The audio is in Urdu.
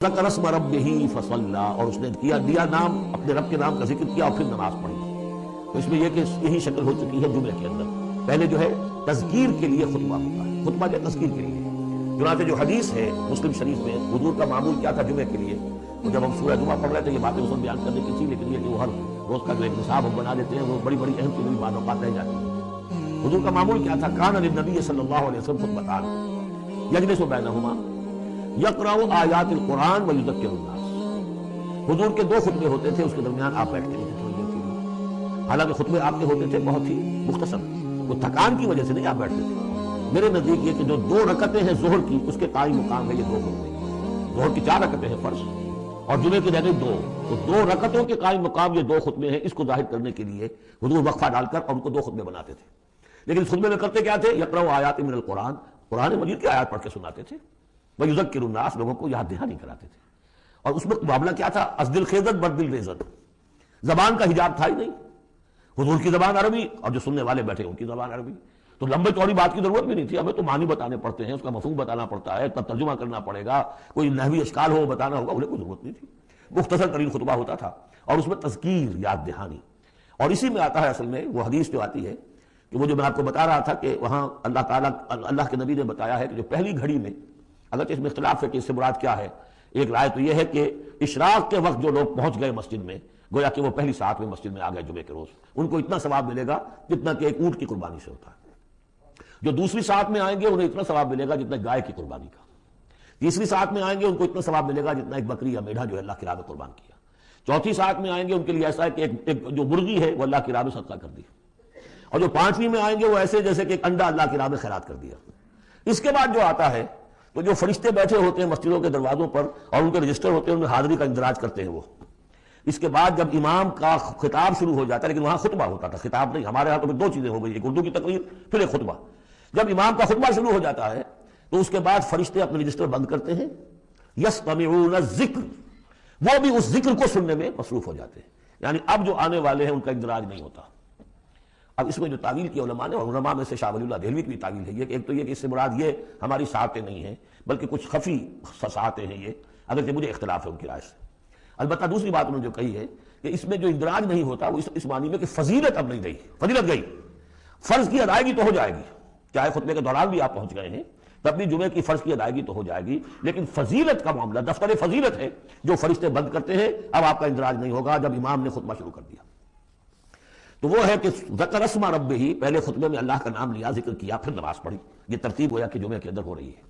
ذکر اسم ربہ فصلی، اور اس نے دیا نام اپنے رب کے نام کا ذکر کیا اور پھر نماز پڑھی۔ تو اس میں یہ کہ یہی شکل ہو چکی ہے جمعے کے اندر۔ پہلے جو ہے تذکیر کے لیے خطبہ ہوتا ہے، خطبہ جو تذکیر کے لیے، چنانچہ جو حدیث ہے مسلم شریف میں حضور کا معمول کیا تھا جمعے کے لیے، تو جب ہم سورہ جمعہ پڑھ رہے تھے یہ باتیں اس میں بیان کرنے کی تھی، لیکن یہ جو ہر روز کا جو ایک نصاب ہم بنا لیتے ہیں وہ بڑی بڑی اہم چیزیں بات رہ جاتی ہیں۔ حضور کا معمول کیا تھا؟ کان للنبی صلی اللہ علیہ وسلم خطبتان یجلس بینہما یقرأ آیات القرآن ویذکر الناس۔ حضور کے دو خطبے ہوتے تھے، اس کے درمیان آپ بیٹھتے تھے تھوڑی دیر کے لیے۔ حالانکہ خطبے آپ کے ہوتے تھے بہت ہی مختصر، وہ تھکان کی وجہ سے نہیں آپ بیٹھتے تھے۔ میرے نزدیک یہ کہ جو دو رکعتیں ہیں ظہر کی، اس کے قائم مقام ہے یہ دو خطبے۔ ظہر کی 4 رکعتیں ہیں فرض، اور جمعے کی رہ گئی 2، تو 2 رکعتوں کے قائم مقام یہ 2 خطبے ہیں۔ اس کو ظاہر کرنے کے لیے حضور وقفہ ڈال کر اور ان کو 2 خطبے بناتے تھے۔ لیکن اس خطبے میں کرتے کیا تھے؟ یقرأ آیات من القرآن، قرآن مجید کی آیات پڑھ کے سناتے تھے، وَيُذَكِّرُ النَّاسَ، لوگوں کو یاد دہانی کراتے تھے۔ اور اس وقت معاملہ کیا تھا؟ ازدل خیزت بردل ریزت، زبان کا حجاب تھا ہی نہیں۔ حضور کی زبان عربی اور جو سننے والے بیٹھے ان کی زبان عربی، تو لمبے چوڑی بات کی ضرورت بھی نہیں تھی۔ ہمیں تو معنی بتانے پڑتے ہیں، اس کا مفہوم بتانا پڑتا ہے، تب ترجمہ کرنا پڑے گا، کوئی نحوی اشکال ہو بتانا ہوگا، انہیں کوئی ضرورت نہیں تھی۔ مختصر ترین خطبہ ہوتا تھا اور اس میں تذکیر، یاد دہانی۔ اور اسی میں آتا ہے اصل میں وہ حدیث جو آتی ہے کہ وہ جو میں آپ کو بتا رہا تھا کہ وہاں اللہ تعالیٰ اللہ کے نبی نے بتایا ہے کہ جو پہلی گھڑی میں، اگرچہ اس میں اختلاف ہے کہ اس سے مراد کیا ہے، ایک رائے تو یہ ہے کہ اشراق کے وقت جو لوگ پہنچ گئے مسجد میں، گویا کہ وہ پہلی ساعت میں مسجد میں آ گئے جمعے کے روز، ان کو اتنا ثواب ملے گا جتنا کہ ایک اونٹ کی قربانی سے ہوتا ہے۔ جو دوسری ساعت میں آئیں گے انہیں اتنا ثواب ملے گا جتنا گائے کی قربانی کا۔ تیسری ساعت میں آئیں گے ان کو اتنا ثواب ملے گا جتنا ایک بکری یا میڑھا جو اللہ کی راہ میں قربان کیا۔ چوتھی ساعت میں آئیں گے ان کے لیے ایسا ہے کہ ایک جو مرغی ہے وہ اللہ کی راہ میں صدقہ کر دی، اور جو 5ویں میں آئیں گے وہ ایسے جیسے کہ ایک انڈا اللہ کی راہ میں خیرات کر دیا۔ اس کے بعد جو آتا ہے تو جو فرشتے بیٹھے ہوتے ہیں مسجدوں کے دروازوں پر اور ان کے رجسٹر ہوتے ہیں، ان میں حاضری کا اندراج کرتے ہیں وہ۔ اس کے بعد جب امام کا خطاب شروع ہو جاتا ہے، لیکن وہاں خطبہ ہوتا تھا، خطاب نہیں۔ ہمارے ہاں تو 2 چیزیں ہو گئی، ایک اردو کی تقریر پھر ایک خطبہ۔ جب امام کا خطبہ شروع ہو جاتا ہے تو اس کے بعد فرشتے اپنے رجسٹر بند کرتے ہیں، یستمعون الذکر، وہ بھی اس ذکر کو سننے میں مصروف ہو جاتے ہیں، یعنی اب جو آنے والے ہیں ان کا اندراج نہیں ہوتا۔ اب اس میں جو تعویل کی علماء نے، اور علماء میں سے شاہ ولی اللہ دہلوی کی بھی تعویل ہے یہ کہ ایک تو یہ کہ اس سے مراد یہ ہماری ساعتیں نہیں ہیں بلکہ کچھ خفی ساعتیں ہیں یہ، اگرچہ مجھے اختلاف ہے ان کی رائے سے۔ البتہ دوسری بات انہوں نے جو کہی ہے کہ اس میں جو اندراج نہیں ہوتا وہ اس معنی میں کہ فضیلت اب نہیں رہی، فضیلت گئی، فرض کی ادائیگی تو ہو جائے گی، چاہے خطبے کے دوران بھی آپ پہنچ گئے ہیں تب بھی جمعے کی فرض کی ادائیگی تو ہو جائے گی، لیکن فضیلت کا معاملہ، دفتر فضیلت ہے جو فرشتے بند کرتے ہیں، اب آپ کا اندراج نہیں ہوگا جب امام نے خطبہ شروع کر دیا۔ تو وہ ہے کہ ذکر اسم ربہ، پہلے خطبے میں اللہ کا نام لیا، ذکر کیا، پھر نماز پڑھی۔ یہ ترتیب گویا کہ جمعے کے اندر ہو رہی ہے۔